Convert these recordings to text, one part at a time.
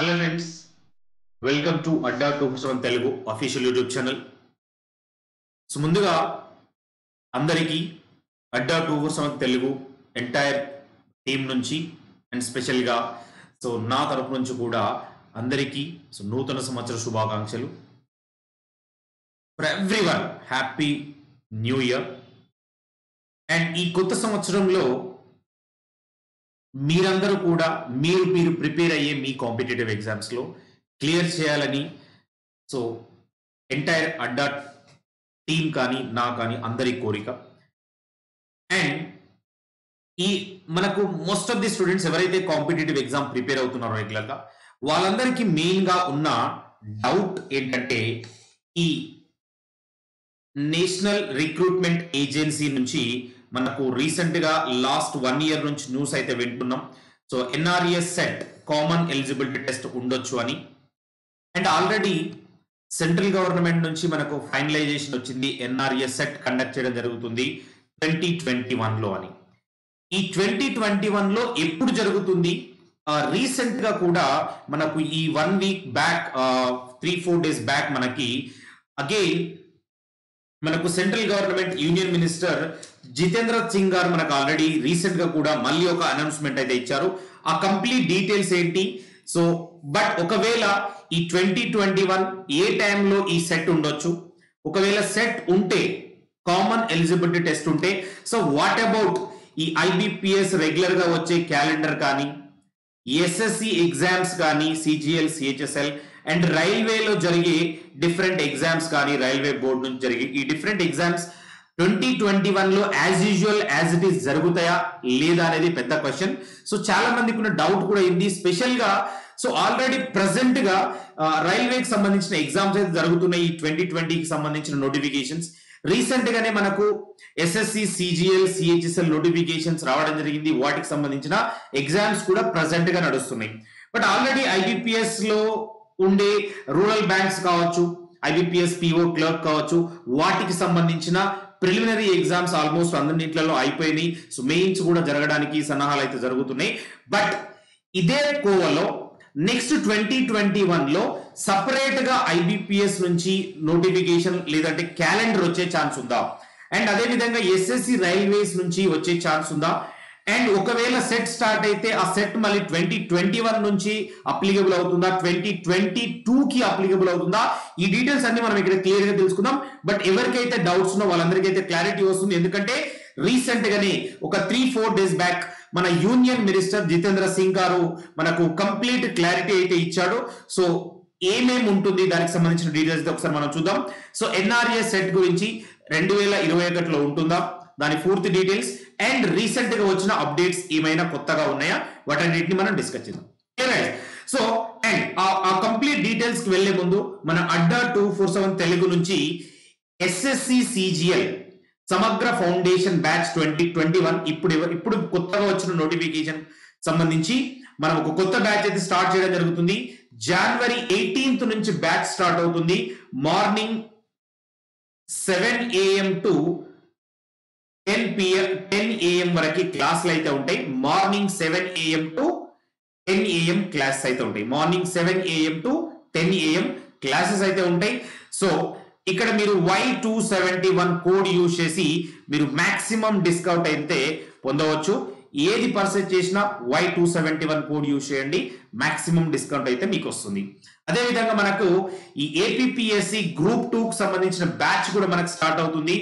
Hello friends, welcome to Adda 247 Telugu official YouTube channel. So ముందుగా అందరికీ అడ్డా 247 Telugu entire team నుంచి and స్పెషల్గా నా తరపు నుంచి కూడా అందరికీ నూతన సంవత్సర శుభాకాంక్షలు. For everyone happy new year. And ఈ కొత్త సంవత్సరంలో మీరందరూ కూడా మీరు ప్రిపేర్ అయ్యే మీ కాంపిటేటివ్ ఎగ్జామ్స్లో క్లియర్ చేయాలని ఎంటైర్ అడ్డా టీం కానీ నా కానీ అందరి కోరిక. అండ్ ఈ మనకు మోస్ట్ ఆఫ్ ది స్టూడెంట్స్ ఎవరైతే కాంపిటేటివ్ ఎగ్జామ్ ప్రిపేర్ అవుతున్నారో రెగ్యులర్గా వాళ్ళందరికీ మెయిన్గా ఉన్న డౌట్ ఏంటంటే ఈ నేషనల్ రిక్రూట్మెంట్ ఏజెన్సీ నుంచి మనకు రీసెంట్ గా లాస్ట్ 1 year నుంచి న్యూస్ అయితే వింటున్నాం. NRS set common eligibility test ఉండొచ్చు అని. అండ్ ఆల్రెడీ సెంట్రల్ గవర్నమెంట్ నుంచి మనకు ఫైనలైజేషన్ వచ్చింది, ఎన్ఆర్ఎస్ సెట్ కండక్ట్ చేయడం జరుగుతుంది 2021లో అని. ఈ 2021లో ఎప్పుడు జరుగుతుంది? రీసెంట్ గా కూడా మనకు ఈ 1 week బ్యాక్ 3-4 days బ్యాక్ మనకి అగైన్ మనకు central government union minister Jitendra Singh గారు మనకు ఆల్రెడీ రీసెంట్ గా కూడా మళ్ళీ ఒక అనౌన్స్మెంట్ అయితే ఇచ్చారు. ఆ కంప్లీట్ డీటెయిల్స్ ఏంటి? బట్ ఒకవేళ ఈ 2021 ఏ టైంలో ఈ సెట్ ఉండొచ్చు, ఒకవేళ సెట్ ఉంటే కామన్ ఎలిజిబిలిటీ టెస్ట్ ఉంటే వాట్ అబౌట్ ఈ ఐబిపిఎస్ రెగ్యులర్ గా వచ్చే క్యాలెండర్ కానీ, ఎస్ఎస్సి ఎగ్జామ్స్ కానీ, సిజిఎల్, సిహెచ్ఎస్ఎల్ అండ్ రైల్వేలో జరిగే డిఫరెంట్ ఎగ్జామ్స్ కానీ, రైల్వే బోర్డు నుంచి జరిగే ఈ డిఫరెంట్ ఎగ్జామ్స్ 2021లో as usual as it is జరుగుతాయా లేదా అనేది పెద్ద క్వశ్చన్. చాలా మందికి ఉన్న డౌట్ కూడా ఉంది. స్పెషల్ గా ఆల్రెడీ ప్రెసెంట్ గా రైల్వేకి సంబంధించిన ఎగ్జామ్స్ అయితే జరుగుతున్నాయి. ఈ 2020కి సంబంధించిన నోటిఫికేషన్స్ రీసెంట్ గానే మనకు ఎస్ఎస్సి, సిజిఎల్, సిహెచ్ఎస్ఎల్ నోటిఫికేషన్స్ రావడం జరిగింది. వాటికి సంబంధించిన ఎగ్జామ్స్ కూడా ప్రెసెంట్ గా నడుస్తున్నాయి. బట్ ఆల్రెడీ ఐబిపిఎస్ లో ఉండే రూరల్ బ్యాంక్స్ కావచ్చు, ఐబిపిఎస్ పిఓ క్లర్క్ కావచ్చు, వాటికి సంబంధించిన ప్రిలిమినరీ ఎగ్జామ్స్ ఆల్మోస్ట్ అందరిలో అయిపోయినాయి. మెయిన్స్ కూడా జరగడానికి సన్నాహాలు అయితే జరుగుతున్నాయి. బట్ ఇదే కోవలో నెక్స్ట్ 2021లో సపరేట్ గా ఐబిపిఎస్ నుంచి నోటిఫికేషన్ లేదంటే క్యాలెండర్ వచ్చే ఛాన్స్ ఉందా? అండ్ అదే విధంగా ఎస్ఎస్సి రైల్వేస్ నుంచి వచ్చే ఛాన్స్ ఉందా? అండ్ ఒకవేళ సెట్ స్టార్ట్ అయితే ఆ సెట్ మళ్ళీ 2021 నుంచి అప్లికబుల్ అవుతుందా, 2022కి అప్లికబుల్ అవుతుందా? ఈ డీటెయిల్స్ అన్ని మనం ఇక్కడ క్లియర్ గా తెలుసుకుందాం. బట్ ఎవరికైతే డౌట్స్ ఉన్నో వాళ్ళందరికీ క్లారిటీ వస్తుంది. ఎందుకంటే రీసెంట్ గానే ఒక 3-4 days బ్యాక్ మన యూనియన్ మినిస్టర్ జితేంద్ర సింగ్ గారు మనకు కంప్లీట్ క్లారిటీ అయితే ఇచ్చాడు. ఏమేమి ఉంటుంది దానికి సంబంధించిన డీటెయిల్స్ ఒకసారి మనం చూద్దాం. ఎన్ఆర్ఎస్ సెట్ గురించి 2021లో ఉంటుందా, దాని పూర్తి డీటెయిల్స్ అండ్ రీసెంట్ గా వచ్చిన అప్డేట్స్ ఏమైనా కొత్తగా ఉన్నాయా, వాటన్నిటిని మనం డిస్కస్ చేద్దాం. అండ్ ఆ కంప్లీట్ డీటెయిల్స్ కి వెళ్లే ముందు మన అడ్డా 247 తెలుగు నుంచి ఎస్ఎస్సి సిజిఎల్ సమగ్ర ఫౌండేషన్ బ్యాచ్ 2021 ఇప్పుడు కొత్తగా వచ్చిన నోటిఫికేషన్ సంబంధించి మనం ఒక కొత్త బ్యాచ్ అయితే స్టార్ట్ చేయడం జరుగుతుంది. January 18th నుంచి బ్యాచ్ స్టార్ట్ అవుతుంది. మార్నింగ్ 7 AM to 10 AM వరకు క్లాసులు అయితే ఉంటాయి. Morning 7 AM to 10 AM classes అయితే ఉంటాయి. Morning 7 AM to 10 AM classes అయితే ఉంటాయి. ఇక్కడ మీరు Y271 కోడ్ యూజ్ చేసి మీరు మాక్సిమం డిస్కౌంట్ అయితే పొందవచ్చు. ఏది పర్చేస్ చేసినా Y271 కోడ్ యూజ్ చేయండి, మాక్సిమం డిస్కౌంట్ అయితే మీకు వస్తుంది. అదే విధంగా మనకు ఈ ఏపీపీఎస్సి గ్రూప్ 2 కు సంబంధించిన బ్యాచ్ కూడా మనకు స్టార్ట్ అవుతుంది.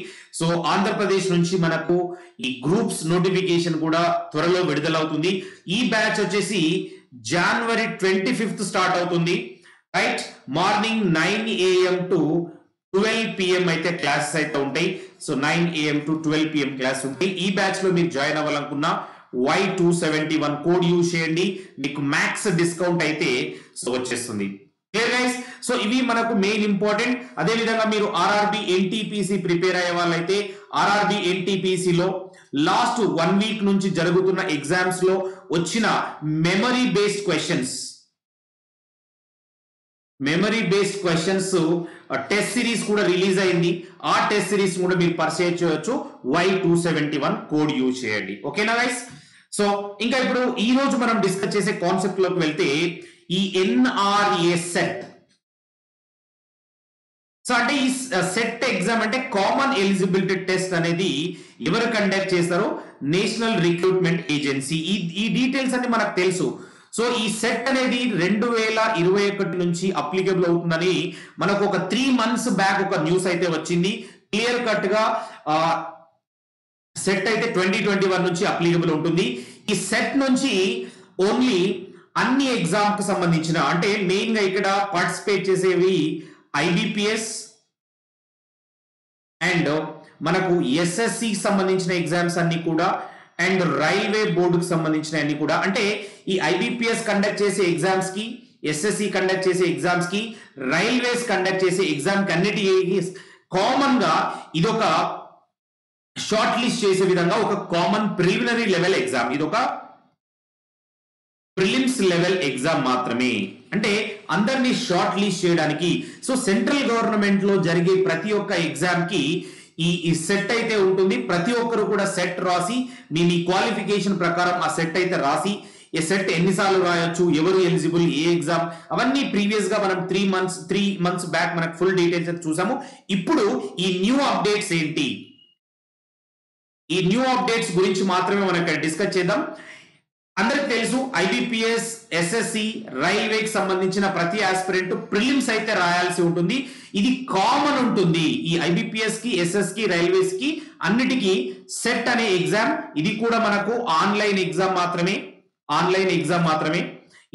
ఆంధ్రప్రదేశ్ నుంచి మనకు ఈ గ్రూప్స్ నోటిఫికేషన్ కూడా త్వరలో విడుదలవుతుంది. ఈ బ్యాచ్ వచ్చేసి January 25th స్టార్ట్ అవుతుంది. Right, morning 9 AM to 12 PM అయితే క్లాసెస్ అయితే ఉంటాయి. 9 AM to 12 PM క్లాస్ ఉంటాయి. ఈ బ్యాచ్ లో మీరు జాయిన్ అవ్వాలనుకున్నా Y271 కోడ్ యూజ్ చేయండి, మీకు మ్యాక్స్ డిస్కౌంట్ అయితే వచ్చేస్తుంది. Clear guys? ఇవి మనకు మెయిన్ ఇంపార్టెంట్. అదే విధంగా మీరు ఆర్ఆర్బి ఎన్టీపీసీ ప్రిపేర్ అయ్యే వాళ్ళైతే ఆర్ఆర్బి ఎన్టీపీసీలో లాస్ట్ 1 week నుంచి జరుగుతున్న ఎగ్జామ్స్ లో వచ్చిన memory based questions test series కూడా రిలీజ్ అయింది. ఆ టెస్ట్ సిరీస్ కూడా మీరు పర్చేజ్ చేయొచ్చు. Y271 కోడ్ యూజ్ చేయండి. ఓకేనా గైస్? ఇంకా ఇప్పుడు ఈ రోజు మనం డిస్కస్ చేసే కాన్సెప్ట్ లోకి వెళ్తే ఈ ఎన్ఆర్ఏ సెట్. సో అంటే ఈ సెట్ ఎగ్జామ్ అంటే కామన్ ఎలిజిబిలిటీ టెస్ట్ అనేది ఎవరు కండక్ట్ చేస్తారో నేషనల్ రిక్రూట్మెంట్ ఏజెన్సీ. ఈ డీటెయిల్స్ అన్ని మనకు తెలుసు. సో ఈ సెట్ అనేది 2021 నుంచి అప్లికేబుల్ అవుతుందని మనకు ఒక 3 months బ్యాక్ ఒక న్యూస్ అయితే వచ్చింది. క్లియర్ కట్ గా సెట్ అయితే 2021 నుంచి అప్లికేబుల్ ఉంటుంది. ఈ సెట్ నుంచి ఓన్లీ అన్ని ఎగ్జామ్ కు సంబంధించిన అంటే మెయిన్ గా ఇక్కడ పార్టిసిపేట్ చేసేవి ఐబిపిఎస్ అండ్ మనకు ఎస్ఎస్సి సంబంధించిన ఎగ్జామ్స్ అన్ని కూడా అండ్ రైల్వే బోర్డుకు సంబంధించిన అన్ని కూడా. అంటే ఈ ఐబిపిఎస్ కండక్ట్ చేసే ఎగ్జామ్స్ కి, ఎస్ఎస్సి కండక్ట్ చేసే ఎగ్జామ్స్ కి, రైల్వేస్ కండక్ట్ చేసే ఎగ్జామ్ కి అన్నిటికీ కామన్ గా ఇదొక షార్ట్ లిస్ట్ చేసే విధంగా ఒక కామన్ ప్రిలిమినరీ లెవెల్ ఎగ్జామ్. ఇదొక ప్రిలిమ్స్ లెవెల్ ఎగ్జామ్ మాత్రమే. అంటే అందరినీ షార్ట్ లిస్ట్ చేయడానికి. సో సెంట్రల్ గవర్నమెంట్ లో జరిగే ప్రతి ఒక్క ఎగ్జామ్ కి ఈ సెట్ అయితే ఉంటుంది. ప్రతి ఒక్కరు కూడా సెట్ రాసి మీ క్వాలిఫికేషన్ ప్రకారం ఆ సెట్ అయితే రాసి ఈ సెట్ ఎన్నిసార్లు రాయొచ్చు, ఎవరు ఎలిజిబుల్, ఏ ఎగ్జామ్, అవన్నీ ప్రీవియస్ గా మనం 3 months బ్యాక్ మనకు ఫుల్ డీటెయిల్స్ అయితే చూసాము. ఇప్పుడు ఈ న్యూ అప్డేట్స్ ఏంటి, ఈ న్యూ అప్డేట్స్ గురించి మాత్రమే మనం ఇక్కడ డిస్కస్ చేద్దాం. అందరికి తెలుసు ఐబిపిఎస్, ఎస్ఎస్సి, రైల్వేకి సంబంధించిన ప్రతి ఆస్పిరెంట్ ప్రిలిమ్స్ అయితే రాయాల్సి ఉంటుంది. ఇది కామన్ ఉంటుంది. ఈ ఐబిపిఎస్ కి, ఎస్ఎస్ కి, రైల్వేస్ కి అన్నిటికీ సెట్ అనే ఎగ్జామ్. ఇది కూడా మనకు ఆన్లైన్ ఎగ్జామ్ మాత్రమే. ఆన్లైన్ ఎగ్జామ్ మాత్రమే.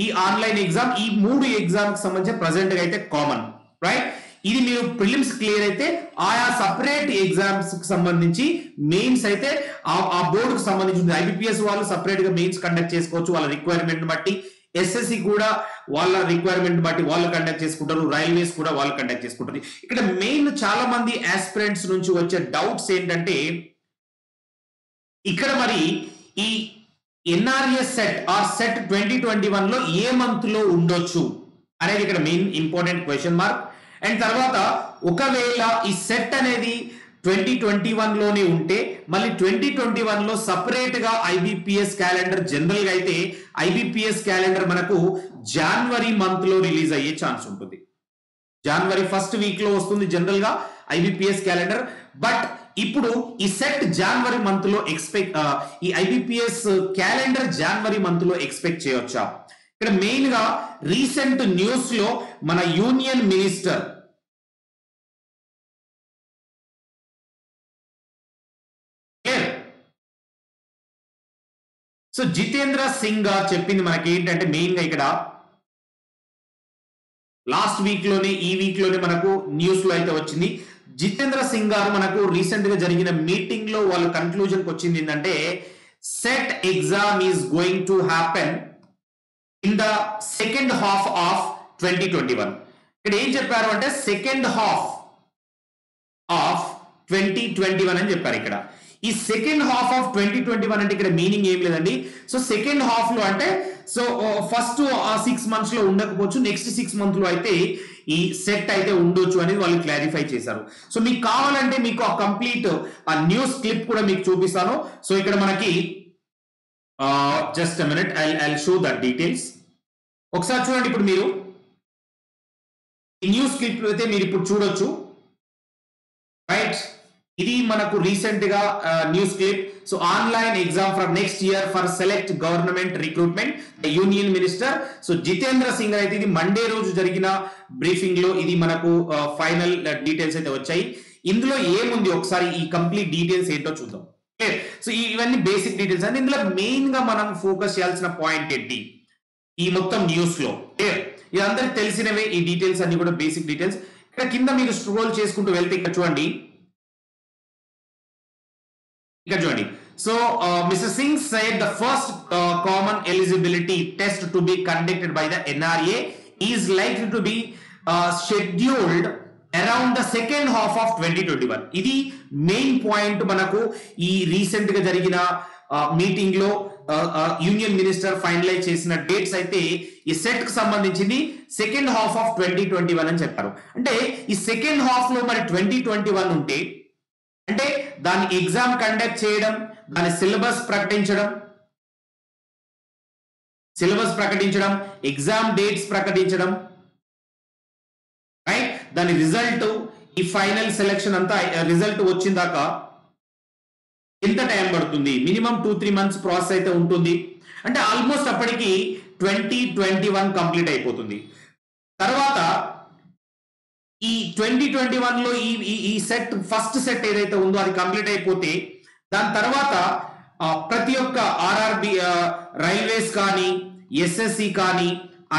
ఈ ఆన్లైన్ ఎగ్జామ్ ఈ 3 ఎగ్జామ్ కి సంబంధించి ప్రెసెంట్ గా అయితే కామన్, రైట్. ఇది మీరు ప్రిలిమ్స్ క్లియర్ అయితే ఆయా సపరేట్ ఎగ్జామ్స్ కి సంబంధించి మెయిన్స్ అయితే ఆ బోర్డుకు సంబంధించి ఐబిపిఎస్ వాళ్ళు సపరేట్ గా మెయిన్స్ కండక్ట్ చేసుకోవచ్చు వాళ్ళ రిక్వైర్మెంట్ బట్టి. ఎస్ఎస్సి కూడా వాళ్ళ రిక్వైర్మెంట్ బట్టి వాళ్ళు కండక్ట్ చేసుకుంటారు. రైల్వేస్ కూడా వాళ్ళు కండక్ట్ చేసుకుంటారు. ఇక్కడ మెయిన్ చాలా మంది ఆస్పిరెంట్స్ నుంచి వచ్చే డౌట్స్ ఏంటంటే ఇక్కడ మరి ఈ ఎన్ఆర్ఎస్ సెట్ ఆర్ సెట్ 2021 లో ఏ మంత్ లో ఉండొచ్చు అనేది ఇక్కడ main important question mark. And తర్వాత ఒకవేళ ఈ సెట్ అనేది 2021 లోనే ఉంటే మళ్ళీ 2021 లో సపరేట్ గా ఐబిపిఎస్ క్యాలెండర్, జనరల్ గా అయితే ఐబిపిఎస్ క్యాలెండర్ మనకు జనవరి మంత్ లో రిలీజ్ అయ్యే ఛాన్స్ ఉంటుంది. జనవరి ఫస్ట్ వీక్ లో వస్తుంది జనరల్ గా ఐబిపిఎస్ క్యాలెండర్. బట్ ఇప్పుడు ఈ సెట్ జనవరి మంత్ లో ఈ ఐబిపిఎస్ క్యాలెండర్ జనవరి మంత్ లో ఎక్స్పెక్ట్ చేయొచ్చా? ఇక్కడ మెయిన్ గా రీసెంట్ న్యూస్ లో మన union minister so Jitendra Singh గారు చెప్పింది మనకి ఏంటంటే మెయిన్ గా ఇక్కడ లాస్ట్ వీక్ లోనే, ఈ వీక్ లోనే మనకు న్యూస్ లో అయితే వచ్చింది. జితేంద్ర సింగ్ గారు మనకు రీసెంట్ గా జరిగిన మీటింగ్ లో వాళ్ళు కన్క్లూజన్ కి వచ్చింది ఏంటంటే set exam is going to happen in the second half of 2021. ఇక్కడ ఏం చెప్పారు అంటే సెకండ్ హాఫ్ ఆఫ్ 2021 అని చెప్పారు. ఇక్కడ ఈ సెకండ్ హాఫ్ ఆఫ్ 2021 అంటే ఇక్కడ మీనింగ్ ఏం లేదండి. సో సెకండ్ హాఫ్ లో అంటే సో ఫస్ట్ 6 months లో ఉండకపోవచ్చు, నెక్స్ట్ 6 months లో అయితే ఈ సెట్ అయితే ఉండొచ్చు అనేది వాళ్ళు క్లారిఫై చేశారు. సో మీకు కావాలంటే మీకు ఆ కంప్లీట్ ఆ న్యూస్ క్లిప్ కూడా మీకు చూపిస్తాను. సో ఇక్కడ మనకి just minute I show that details. ఒకసారి చూడండి. ఇప్పుడు మీరు ఈ న్యూస్ క్లిప్ అయితే మీరు ఇప్పుడు చూడొచ్చు, రైట్. ఇది మనకు రీసెంట్ గా news clip. So online exam for next year for select government recruitment union minister. So Jitendra Singh అయితే ఇది మండే రోజు జరిగిన బ్రీఫింగ్ లో ఇది మనకు ఫైనల్ డీటెయిల్స్ అయితే వచ్చాయి. ఇందులో ఏముంది ఒకసారి ఈ కంప్లీట్ డీటెయిల్స్ ఏంటో చూద్దాం. సో ఇవన్నీ బేసిక్ డీటెయిల్స్ అండి. ఇందులో మెయిన్ గా మనం ఫోకస్ చేయాల్సిన పాయింట్ ఏంటి ఈ మొత్తం న్యూస్ లో? ఇది అందరికి తెలిసినవే ఈ డీటెయిల్స్ అన్ని కూడా బేసిక్ డీటెయిల్స్. ఇక్కడ కింద మీరు స్క్రోల్ చేసుకుంటూ వెళ్తే ఇక్కడ చూడండి, ఇక్కడ చూడండి. So Mr. Singh said the first common eligibility test to be conducted by the NRA is likely to be scheduled around the second half of 2021. ఇది మెయిన్ పాయింట్. మనకు ఈ రీసెంట్ గా జరిగిన మీటింగ్ లో యూనియన్ మినిస్టర్ ఫైనలైజ్ చేసిన dates అయితే ఈ set కు సంబంధించింది సెకండ్ హాఫ్ ఆఫ్ 2021 అని చెప్పారు. అంటే ఈ సెకండ్ హాఫ్ లో మరి 2021 ఉంటే అంటే దాని ఎగ్జామ్ కండక్ట్ చేయడం, దాని సిలబస్ ప్రకటించడం, సిలబస్ ప్రకటించడం, ఎగ్జామ్ డేట్స్ ప్రకటించడం, రైట్, దాని రిజల్ట్, ఈ ఫైనల్ సెలెక్షన్ అంతా రిజల్ట్ వచ్చిందాక ఎంత టైం పడుతుంది? మినిమం 2-3 months ప్రాసెస్ అయితే ఉంటుంది. అంటే ఆల్మోస్ట్ అప్పటికి 2021 కంప్లీట్ అయిపోతుంది. తర్వాత ఈ 2021 లో ఈ సెట్ ఫస్ట్ సెట్ ఏదైతే ఉందో అది కంప్లీట్ అయిపోతే దాని తర్వాత ప్రతి ఒక్క ఆర్ఆర్బి రైల్వేస్ కానీ, ఎస్ఎస్సి కానీ,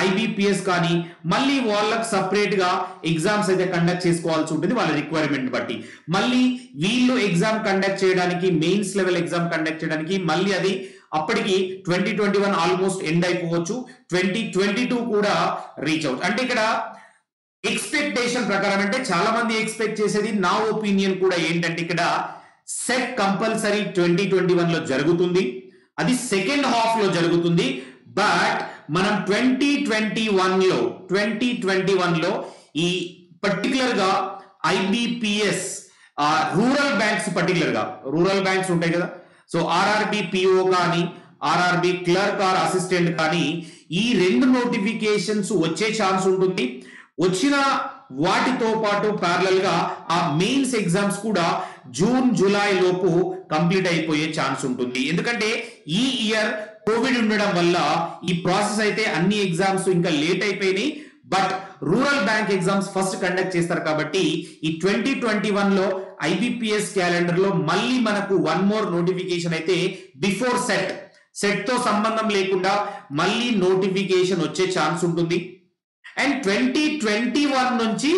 ఐబిపిఎస్ కానీ మళ్ళీ వాళ్ళకి సపరేట్ గా ఎగ్జామ్స్ అయితే కండక్ట్ చేసుకోవాల్సి ఉంటుంది వాళ్ళ రిక్వైర్మెంట్ బట్టి. మళ్ళీ వీళ్ళు ఎగ్జామ్ కండక్ట్ చేయడానికి, మెయిన్స్ లెవెల్ ఎగ్జామ్ కండక్ట్ చేయడానికి మళ్ళీ అది అప్పటికి 2021 ఆల్మోస్ట్ ఎండ్ అయిపోవచ్చు, 2022 కూడా రీచ్ అవుతుంది. అంటే ఇక్కడ ఎక్స్పెక్టేషన్ ప్రకారం, అంటే చాలా మంది ఎక్స్పెక్ట్ చేసేది, నా ఒపీనియన్ కూడా ఏంటంటే ఇక్కడ సెట్ కంపల్సరీ 2021 లో జరుగుతుంది, అది సెకండ్ హాఫ్ లో జరుగుతుంది. బట్ మనం 2021 లో ఈ పర్టికులర్ గా ఐబిపిఎస్ రూరల్ బ్యాంక్స్, పర్టికులర్ గా రూరల్ బ్యాంక్స్ ఉంటాయి కదా, సో ఆర్ఆర్బి పిఓ కానీ, ఆర్ఆర్బి క్లర్క్ ఆర్ అసిస్టెంట్ కానీ, ఈ 2 నోటిఫికేషన్స్ వచ్చే ఛాన్స్ ఉంటుంది. వచ్చిన వాటితో పాటు ప్యారలల్ గా ఆ మెయిన్స్ ఎగ్జామ్స్ కూడా జూన్ జూలై లోపు కంప్లీట్ అయిపోయే ఛాన్స్ ఉంటుంది. ఎందుకంటే ఈ ఇయర్ కోవిడ్ ఉండడం వల్ల ఈ ప్రాసెస్ అయితే అన్ని ఎగ్జామ్స్ ఇంకా లేట్ అయిపోయినాయి. But rural bank exams first conduct చేస్తారు కాబట్టి ఈ 2021 లో ఐబిపిఎస్ క్యాలెండర్ లో మళ్ళీ మనకు 1 more నోటిఫికేషన్ అయితే బిఫోర్ సెట్ తో సంబంధం లేకుండా మళ్ళీ నోటిఫికేషన్ వచ్చే ఛాన్స్ ఉంటుంది. అండ్ 2021 నుంచి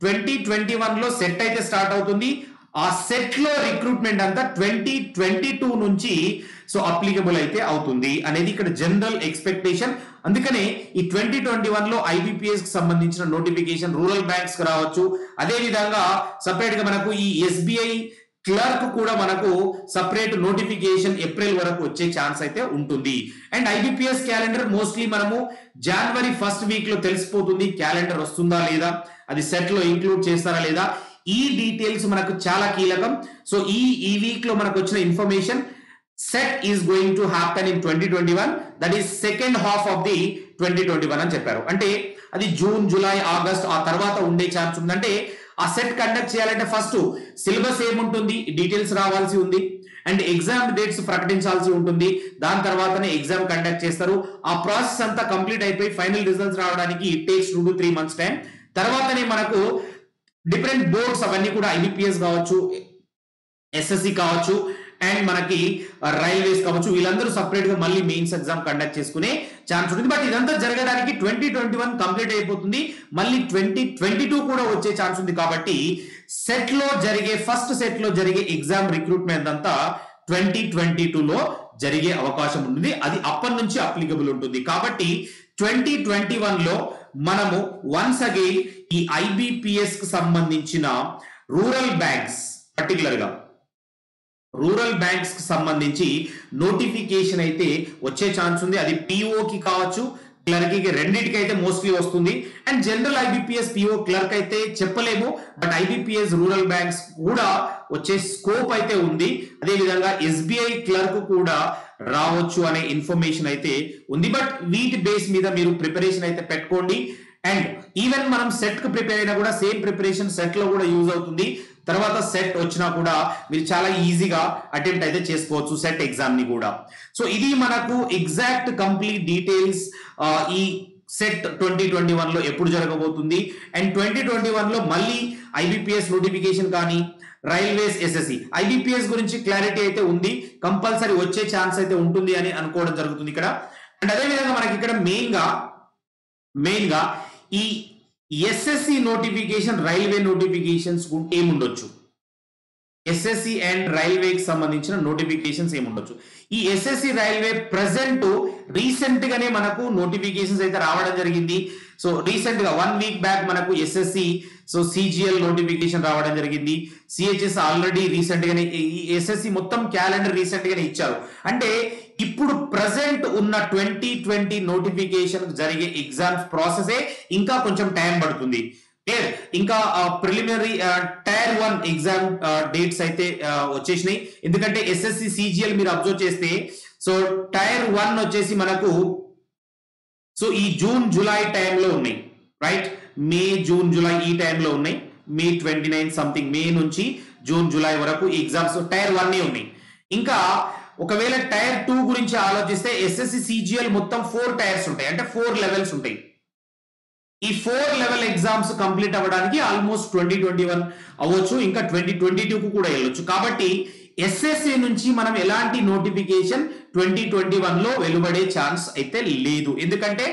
2021 లో సెట్ అయితే స్టార్ట్ అవుతుంది. ఆ సెట్ లో రిక్రూట్మెంట్ అంతా 2022 నుంచి సో అప్లికబుల్ అయితే అవుతుంది అనేది ఇక్కడ జనరల్ ఎక్స్పెక్టేషన్. అందుకనే ఈ 2021 లో ఐబిపిఎస్ కి సంబంధించిన నోటిఫికేషన్ రూరల్ బ్యాంక్స్ కి రావచ్చు. అదే విధంగా సపరేట్ గా మనకు ఈ ఎస్బిఐ క్లర్క్ కూడా మనకు సపరేట్ నోటిఫికేషన్ ఏప్రిల్ వరకు వచ్చే ఛాన్స్ అయితే ఉంటుంది. అండ్ ఐబిపిఎస్ క్యాలెండర్ మోస్ట్లీ మనము జనవరి ఫస్ట్ వీక్ లో తెలిసిపోతుంది క్యాలెండర్ వస్తుందా లేదా, అది సెట్ లో ఇంక్లూడ్ చేస్తారా లేదా. ఈ డీటెయిల్స్ మనకు చాలా కీలకం. సో ఈ వీక్ లో మనకు వచ్చిన information, set is going to happen in 2021, that is second half of the 2021 అని చెప్పారు. అంటే అది జూన్, జూలై, ఆగస్ట్ ఆ తర్వాత ఉండే ఛాన్స్ ఉందంటే ఆ సెట్ కండక్ట్ చేయాలంటే ఫస్ట్ సిలబస్ ఏముంటుంది, డీటెయిల్స్ రావాల్సి ఉంది, అండ్ ఎగ్జామ్ డేట్స్ ప్రకటించాల్సి ఉంటుంది. దాని తర్వాతనే ఎగ్జామ్ కండక్ట్ చేస్తారు. ఆ ప్రాసెస్ అంతా కంప్లీట్ అయిపోయి ఫైనల్ రిజల్ట్స్ రావడానికి it takes 2 to 3 months time. తర్వాతనే మనకు డిఫరెంట్ బోర్డ్స్ అవన్నీ కూడా ఐబిపిఎస్ కావచ్చు, ఎస్ఎస్సి కావచ్చు, అండ్ మనకి రైల్వేస్ కావచ్చు, వీళ్ళందరూ సపరేట్ గా మళ్ళీ మెయిన్స్ ఎగ్జామ్ కండక్ట్ చేసుకునే ఛాన్స్ ఉంటుంది. బట్ ఇదంతా జరగడానికి 2021 కంప్లీట్ అయిపోతుంది, మళ్ళీ 2022 కూడా వచ్చే ఛాన్స్ ఉంది. కాబట్టి సెట్ లో జరిగే ఫస్ట్ సెట్ లో జరిగే ఎగ్జామ్ రిక్రూట్మెంట్ అంతా 2022 లో జరిగే అవకాశం ఉంటుంది. అది అప్పటి నుంచి అప్లికబుల్ ఉంటుంది. కాబట్టి 2021 లో మనము వన్స్ అగైన్ ఈ ఐబిపిఎస్ కి సంబంధించిన రూరల్ బ్యాంక్స్, పర్టికులర్ గా రూరల్ బ్యాంక్స్ కి సంబంధించి నోటిఫికేషన్ అయితే వచ్చే ఛాన్స్ ఉంది. అది పిఓకి కావచ్చు, క్లర్క్ కి, రెండింటికి అయితే మోస్ట్లీ వస్తుంది. And general IBPS PO clerk అయితే చెప్పలేము, బట్ ఐబిపిఎస్ రూరల్ బ్యాంక్స్ కూడా వచ్చే స్కోప్ అయితే ఉంది. అదే విధంగా ఎస్బిఐ క్లర్క్ కూడా రావచ్చు అనే ఇన్ఫర్మేషన్ అయితే ఉంది. బట్ వీటి బేస్ మీద మీరు ప్రిపరేషన్ అయితే పెట్టుకోండి. అండ్ ఈవెన్ మనం సెట్ కు ప్రిపేర్ అయినా కూడా సేమ్ ప్రిపరేషన్ సెట్ లో కూడా యూజ్ అవుతుంది. తర్వాత సెట్ వచ్చినా కూడా మీరు చాలా ఈజీగా అటెంప్ట్ అయితే చేసుకోవచ్చు సెట్ ఎగ్జామ్ ని కూడా. సో ఇది మనకు ఎగ్జాక్ట్ కంప్లీట్ డీటెయిల్స్ ఈ సెట్ 2021 లో ఎప్పుడు జరగబోతుంది, అండ్ 2021 లో మళ్ళీ ఐబిపిఎస్ నోటిఫికేషన్ కానీ, రైల్వేస్, ఎస్ఎస్సి, ఐబిపిఎస్ గురించి క్లారిటీ అయితే ఉంది, కంపల్సరీ వచ్చే ఛాన్స్ అయితే ఉంటుంది అని అనుకోవడం జరుగుతుంది ఇక్కడ. అండ్ అదే విధంగా మనకి ఇక్కడ మెయిన్ గా ఈ ఎస్ఎస్సి నోటిఫికేషన్, రైల్వే నోటిఫికేషన్స్ ఏముండొచ్చు, ఎస్ఎస్సి అండ్ రైల్వేకి సంబంధించిన నోటిఫికేషన్స్ ఏముండొచ్చు. ఈ ఎస్ఎస్సి రైల్వే ప్రెసెంట్ రీసెంట్ గానే మనకు నోటిఫికేషన్స్ అయితే రావడం జరిగింది. సో రీసెంట్ గా 1 week బ్యాక్ మనకు ఎస్ఎస్సి సిజిఎల్ నోటిఫికేషన్ రావడం జరిగింది. సిహెచ్ఎస్ ఆల్రెడీ రీసెంట్ గానే, ఈ ఎస్ఎస్సి మొత్తం క్యాలెండర్ రీసెంట్ గానే ఇచ్చారు. అంటే ఇప్పుడు ప్రెసెంట్ ఉన్న 2020 నోటిఫికేషన్ జరిగే ఎగ్జామ్స్ ప్రాసెస్ ఇంకా కొంచెం టైం పడుతుంది. ఇంకా ప్రిలిమినరీ టైర్ 1 ఎగ్జామ్ డేట్స్ అయితే వచ్చేసినాయి. ఎందుకంటే ఎస్ఎస్సి సిజిఎల్ మీరు అబ్జర్వ్ చేస్తే, సో టైర్ 1 వచ్చేసి మనకు సో ఈ జూన్ జూలై టైంలో ఉన్నాయి, రైట్? మే జూన్ జూలై ఈ టైంలో ఉన్నాయి. మే 29 సంథింగ్, మే నుంచి జూన్ జూలై వరకు ఈ ఎగ్జామ్స్ టైర్ 1 ఉన్నాయి. ఇంకా ఒకవేళ టైర్ 2 గురించి ఆలోచిస్తే ఎస్ఎస్సి సిజిఎల్ మొత్తం 4 టైర్స్ ఉంటాయి, అంటే 4 లెవెల్స్ ఉంటాయి. ఈ 4 లెవెల్ ఎగ్జామ్స్ కంప్లీట్ అవ్వడానికి ఆల్మోస్ట్ 2021 అవ్వచ్చు, ఇంకా 2022 కు కూడా వెళ్ళొచ్చు. కాబట్టి ఎస్ఎస్సి నుంచి మనం ఎలాంటి నోటిఫికేషన్ 2021 లో వెలువడే ఛాన్స్ అయితే లేదు. ఎందుకంటే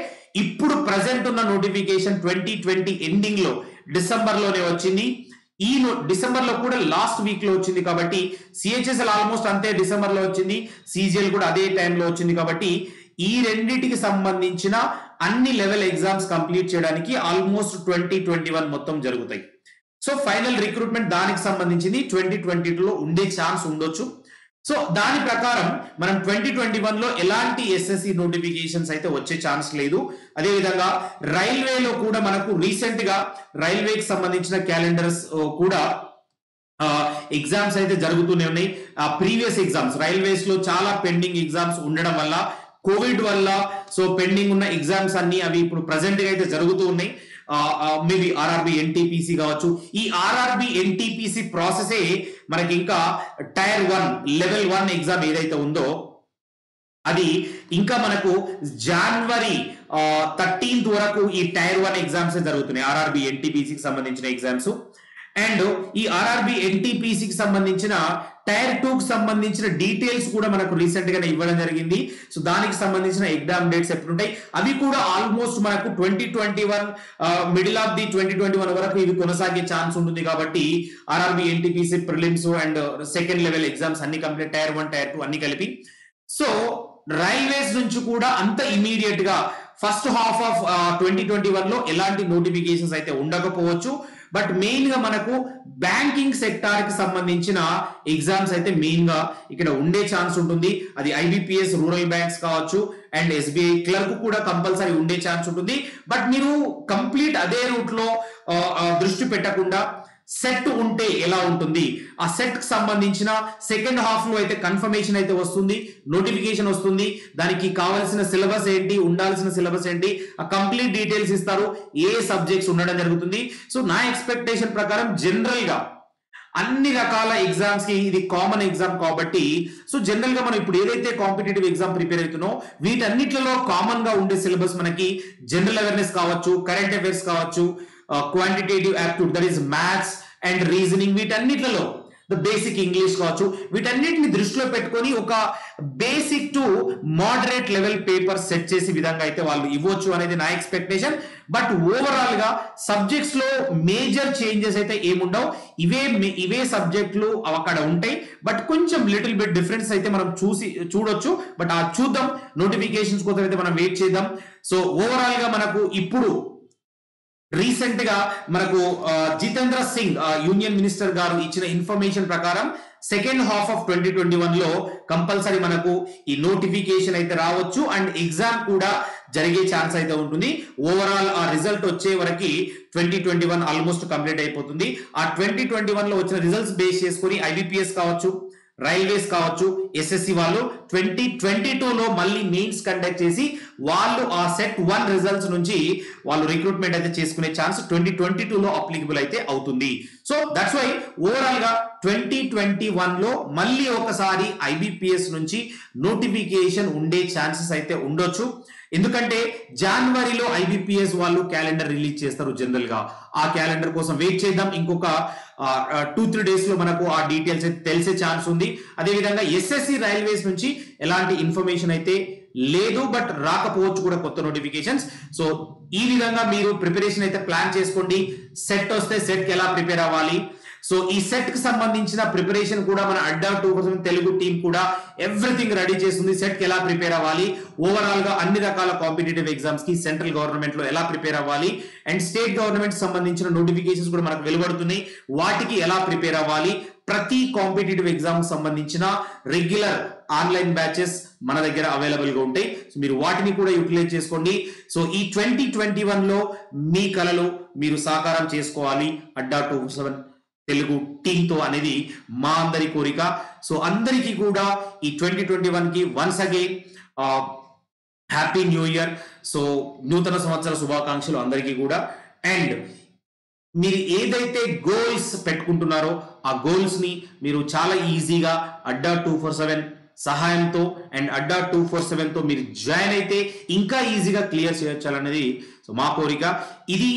ఇప్పుడు ప్రజెంట్ ఉన్న నోటిఫికేషన్ 2020 ఎండింగ్ లో డిసెంబర్ లోనే వచ్చింది. ఈ డిసెంబర్ లో కూడా లాస్ట్ వీక్ లో వచ్చింది. కాబట్టి సిహెచ్ఎస్ఎల్ ఆల్మోస్ట్ అంతే డిసెంబర్ లో వచ్చింది, సిజిఎల్ కూడా అదే టైంలో వచ్చింది. కాబట్టి ఈ రెండింటికి సంబంధించిన అన్ని లెవెల్ ఎగ్జామ్స్ కంప్లీట్ చేయడానికి ఆల్మోస్ట్ 2021 మొత్తం జరుగుతాయి. సో ఫైనల్ రిక్రూట్మెంట్ దానికి సంబంధించింది 2022లో ఉండే ఛాన్స్ ఉండొచ్చు. సో దాని ప్రకారం మనం 2021 లో ఎలాంటి ఎస్ఎస్సి నోటిఫికేషన్స్ అయితే వచ్చే ఛాన్స్ లేదు. అదేవిధంగా రైల్వేలో కూడా మనకు రీసెంట్ గా రైల్వేకి సంబంధించిన క్యాలెండర్స్ కూడా ఎగ్జామ్స్ అయితే జరుగుతూనే ఉన్నాయి. ప్రీవియస్ ఎగ్జామ్స్ రైల్వేస్ లో చాలా పెండింగ్ ఎగ్జామ్స్ ఉండడం వల్ల, కోవిడ్ వల్ల సో పెండింగ్ ఉన్న ఎగ్జామ్స్ అన్ని అవి ఇప్పుడు ప్రజెంట్ గా అయితే జరుగుతూ ఉన్నాయి. మేబీ ఆర్ఆర్బి ఎన్టీపీసీ కావచ్చు. ఈ ఆర్ఆర్బి ఎన్టీపీసీ ప్రాసెసే మనకి ఇంకా టైర్ 1 లెవెల్ 1 ఎగ్జామ్ ఏదైతే ఉందో అది ఇంకా మనకు జనవరి 13th వరకు ఈ టైర్ 1 ఎగ్జామ్స్ జరుగుతున్నాయి, ఆర్ఆర్బి ఎన్టీపీసీకి సంబంధించిన ఎగ్జామ్స్. అండ్ ఈ ఆర్ఆర్బి ఎన్టీపీసీకి సంబంధించిన టైర్ 2 కి సంబంధించిన డీటెయిల్స్ కూడా మనకు రీసెంట్ గానే ఇవ్వడం జరిగింది. సో దానికి సంబంధించిన ఎగ్జామ్ డేట్స్ ఎప్పుడు ఉంటాయి అవి కూడా ఆల్మోస్ట్ మనకు 2021 మిడిల్ ఆఫ్ ది 2021 వరకు ఇవి కొనసాగే ఛాన్స్ ఉంటుంది. కాబట్టి RRB NTPC prelims and second level exams అన్ని కంప్లీట్, టైర్ 1 టైర్ 2 అన్ని కలిపి. సో రైల్వేస్ నుంచి కూడా అంత ఇమీడియట్ గా ఫస్ట్ హాఫ్ ఆఫ్ 2021 లో ఎలాంటి నోటిఫికేషన్స్ అయితే ఉండకపోవచ్చు. బట్ మెయిన్ గా మనకు బ్యాంకింగ్ సెక్టార్ కి సంబంధించిన ఎగ్జామ్స్ అయితే మెయిన్ గా ఇక్కడ ఉండే ఛాన్స్ ఉంటుంది. అది ఐబిపిఎస్ రూరల్ బ్యాంక్స్ కావచ్చు అండ్ ఎస్బీఐ క్లర్క్ కూడా కంపల్సరీ ఉండే ఛాన్స్ ఉంటుంది. బట్ మీరు కంప్లీట్ అదే రూట్ లో దృష్టి పెట్టకుండా సెట్ ఉంటే ఎలా ఉంటుంది, ఆ సెట్ కి సంబంధించిన సెకండ్ హాఫ్ లో అయితే కన్ఫర్మేషన్ అయితే వస్తుంది, నోటిఫికేషన్ వస్తుంది, దానికి కావాల్సిన సిలబస్ ఏంటి, ఉండాల్సిన సిలబస్ ఏంటి, ఆ కంప్లీట్ డీటెయిల్స్ ఇస్తారు, ఏ సబ్జెక్ట్స్ ఉండడం జరుగుతుంది. సో నా ఎక్స్పెక్టేషన్ ప్రకారం జనరల్ గా అన్ని రకాల ఎగ్జామ్స్ కి ఇది కామన్ ఎగ్జామ్ కాబట్టి, సో జనరల్ గా మనం ఇప్పుడు ఏదైతే కాంపిటేటివ్ ఎగ్జామ్ ప్రిపేర్ అవుతున్నాం వీటన్నిటిలో కామన్ గా ఉండే సిలబస్ మనకి జనరల్ అవేర్నెస్ కావచ్చు, కరెంట్ అఫైర్స్ కావచ్చు, quantitative aptitude that is maths and reasoning, వీటన్నిటిలో ద బేసిక్ ఇంగ్లీష్ కావచ్చు, వీటన్నిటిని దృష్టిలో పెట్టుకొని ఒక basic to moderate level paper set చేసే విధంగా అయితే వాళ్ళు ఇవ్వచ్చు అనేది నా ఎక్స్పెక్టేషన్. బట్ ఓవరాల్ గా సబ్జెక్ట్స్ లో మేజర్ చేంజెస్ అయితే ఏముండవు, ఇవే సబ్జెక్టులు అక్కడ ఉంటాయి. బట్ కొంచెం లిటిల్ బిట్ డిఫరెన్స్ అయితే మనం చూడొచ్చు. బట్ ఆ చూద్దాం, నోటిఫికేషన్స్ కోసం అయితే మనం వెయిట్ చేద్దాం. సో ఓవరాల్ గా మనకు ఇప్పుడు రీసెంట్ గా మనకు జితేంద్ర సింగ్ యూనియన్ మినిస్టర్ గారు ఇచ్చిన ఇన్ఫర్మేషన్ ప్రకారం సెకండ్ హాఫ్ ఆఫ్ 2021 లో కంపల్సరీ మనకు ఈ నోటిఫికేషన్ అయితే రావచ్చు అండ్ ఎగ్జామ్ కూడా జరిగే ఛాన్స్ అయితే ఉంటుంది. ఓవరాల్ ఆ రిజల్ట్ వచ్చే వరకు 2021 ఆల్మోస్ట్ కంప్లీట్ అయిపోతుంది. ఆ 2021 లో వచ్చిన రిజల్ట్స్ బేస్ చేసుకుని ఐబిపిఎస్ కావచ్చు, రైల్వేస్ కావచ్చు, ఎస్ఎస్సి వాళ్ళు 2022 లో మళ్ళీ మెయిన్స్ కండక్ట్ చేసి వాళ్ళు ఆ సెట్ 1 రిజల్ట్స్ నుంచి వాళ్ళు రిక్రూట్మెంట్ అయితే చేసుకునే ఛాన్స్ 2022 లో అప్లికబుల్ అయితే అవుతుంది. సో దట్స్ వై ఓవరాల్ గా 2021 లో మళ్ళీ ఒకసారి ఐబిపిఎస్ నుంచి నోటిఫికేషన్ ఉండే ఛాన్సెస్ అయితే ఉండొచ్చు. ఎందుకంటే జనవరిలో ఐబిపిఎస్ వాళ్ళు క్యాలెండర్ రిలీజ్ చేస్తారు జనరల్ గా. ఆ క్యాలెండర్ కోసం వెయిట్ చేద్దాం. ఇంకొక 2-3 డేస్ లో మనకు ఆ డీటెయిల్స్ అయితే తెలిసే ఛాన్స్ ఉంది. అదేవిధంగా ఎస్ఎస్సి రైల్వేస్ నుంచి ఎలాంటి ఇన్ఫర్మేషన్ అయితే లేదు, బట్ రాకపోవచ్చు కూడా కొత్త నోటిఫికేషన్స్. సో ఈ విధంగా మీరు ప్రిపరేషన్ అయితే ప్లాన్ చేసుకోండి. సెట్ వస్తే సెట్ కి ఎలా ప్రిపేర్ అవ్వాలి, సో ఈ సెట్ కి సంబంధించిన ప్రిపరేషన్ కూడా మన అడ్డా 2% తెలుగు టీం కూడా ఎవ్రీథింగ్ రెడీ చేస్తుంది. సెట్ కి ఎలా ప్రిపేర్ అవ్వాలి, ఓవరాల్ గా అన్ని రకాల కాంపిటేటివ్ ఎగ్జామ్స్ కి సెంట్రల్ గవర్నమెంట్ లో ఎలా ప్రిపేర్ అవ్వాలి అండ్ స్టేట్ గవర్నమెంట్ సంబంధించిన నోటిఫికేషన్స్ కూడా మనకు వెలువడుతున్నాయి, వాటికి ఎలా ప్రిపేర్ అవ్వాలి. ప్రతి కాంపిటేటివ్ ఎగ్జామ్ సంబంధించిన రెగ్యులర్ ఆన్లైన్ బ్యాచెస్ మన దగ్గర అవైలబుల్ గా ఉంటాయి. సో మీరు వాటిని కూడా యూటిలైజ్ చేసుకోండి. సో ఈ 2021 లో మీ కలలు మీరు సాకారం చేసుకోవాలి అడ్డా 247 తెలుగు టీంతో అనేది మా అందరి కోరిక. సో అందరికీ కూడా ఈ 2021 కి once again happy new year. So నూతన సంవత్సర శుభాకాంక్షలు అందరికీ కూడా. అండ్ మీరు ఏదైతే గోల్స్ పెట్టుకుంటున్నారో ఆ గోల్స్ ని మీరు చాలా ఈజీగా అడ్డా 247 సహాయంతో అండ్ అడ్డా 247 తో మీరు జాయిన్ అయితే ఇంకా ఈజీగా క్లియర్ చేయొచ్చాలనేది సో మా కోరిక. ఇది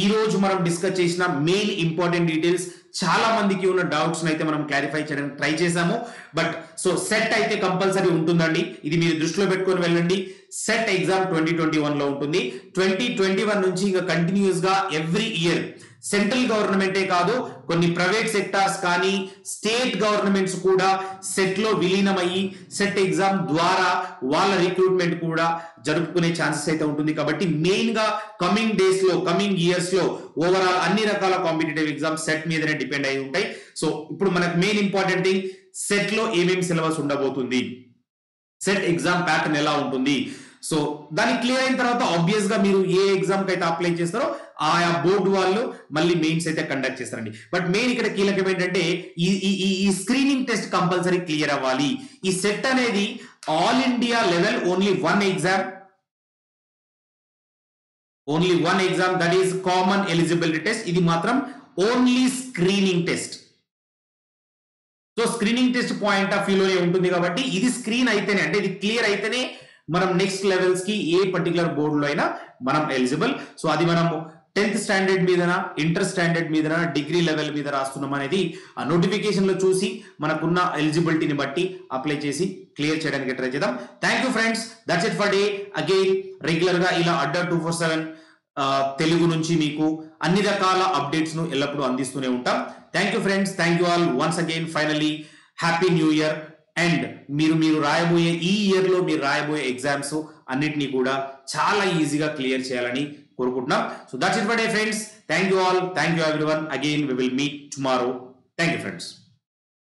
ఈ రోజు మనం డిస్కస్ చేసిన మెయిన్ ఇంపార్టెంట్ డీటెయిల్స్. చాలా మందికి ఉన్న డౌట్స్ అయితే మనం క్లారిఫై చేయడానికి ట్రై చేసాము. బట్ సో సెట్ అయితే కంపల్సరీ ఉంటుందండి, ఇది మీరు దృష్టిలో పెట్టుకొని వెళ్ళండి. సెట్ ఎగ్జామ్ 2021 లో ఉంటుంది. 2021 నుంచి ఇంకా కంటిన్యూస్ గా ఎవ్రీ ఇయర్ సెంట్రల్ గవర్నమెంటే కాదు, కొన్ని ప్రైవేట్ సెక్టార్స్ కానీ స్టేట్ గవర్నమెంట్స్ కూడా సెట్ లో విలీనమయ్యి సెట్ ఎగ్జామ్ ద్వారా వాళ్ళ రిక్రూట్మెంట్ కూడా జరుపుకునే ఛాన్సెస్ అయితే ఉంటుంది. కాబట్టి మెయిన్ గా కమింగ్ డేస్ లో, కమింగ్ ఇయర్స్ లో ఓవరాల్ అన్ని రకాల కాంపిటేటివ్ ఎగ్జామ్స్ సెట్ మీదనే డిపెండ్ అయి ఉంటాయి. సో ఇప్పుడు మనకు మెయిన్ ఇంపార్టెంట్ థింగ్, సెట్ లో ఏమేమి సిలబస్ ఉండబోతుంది, సెట్ ఎగ్జామ్ ప్యాటర్న్ ఎలా ఉంటుంది. సో దాన్ని క్లియర్ అయిన తర్వాత ఆబ్వియస్ గా మీరు ఏ ఎగ్జామ్ కి అయితే అప్లై చేస్తారో ఆయా బోర్డు వాళ్ళు మళ్ళీ మెయిన్స్ అయితే కండక్ట్ చేస్తారండి. బట్ మెయిన్ ఇక్కడ కీలకం ఏంటంటే ఈ స్క్రీనింగ్ టెస్ట్ కంపల్సరీ క్లియర్ అవ్వాలి. ఈ సెట్ అనేది all India level only one exam, that is common eligibility test. ఇది మాత్రం only screening test. So screening test point of వ్యూలోనే ఉంటుంది కాబట్టి ఇది స్క్రీన్ అయితేనే, అంటే ఇది క్లియర్ అయితేనే మనం నెక్స్ట్ లెవెల్స్ కి ఏ పర్టికులర్ బోర్డులో అయినా మనం ఎలిజిబుల్. సో అది మనము 10th స్టాండర్డ్ మీదన, ఇంటర్ స్టాండర్డ్ మీదన, డిగ్రీ లెవెల్ మీద రాస్తున్నాం అనేది ఆ నోటిఫికేషన్ లో చూసి మనకున్న ఎలిజిబిలిటీని బట్టి అప్లై చేసి క్లియర్ చేయడానికి ట్రై చేద్దాం. Thank you friends, that's it for day. Again regular గా ఇలా అడ్డా 247 తెలుగు నుంచి మీకు అన్ని రకాల అప్డేట్స్ ను ఎల్లప్పుడూ అందిస్తూనే ఉంటాం. Thank you friends, thank you all once again. Finally happy new year. And మీరు రాయబోయే ఈ ఇయర్ లో మీరు రాయబోయే ఎగ్జామ్స్ అన్నిటినీ కూడా చాలా ఈజీగా క్లియర్ చేయాలని కోరుకుంటున్నాం. So that's it for day friends. Thank you all, thank you everyone. Again we will meet tomorrow. Thank you friends.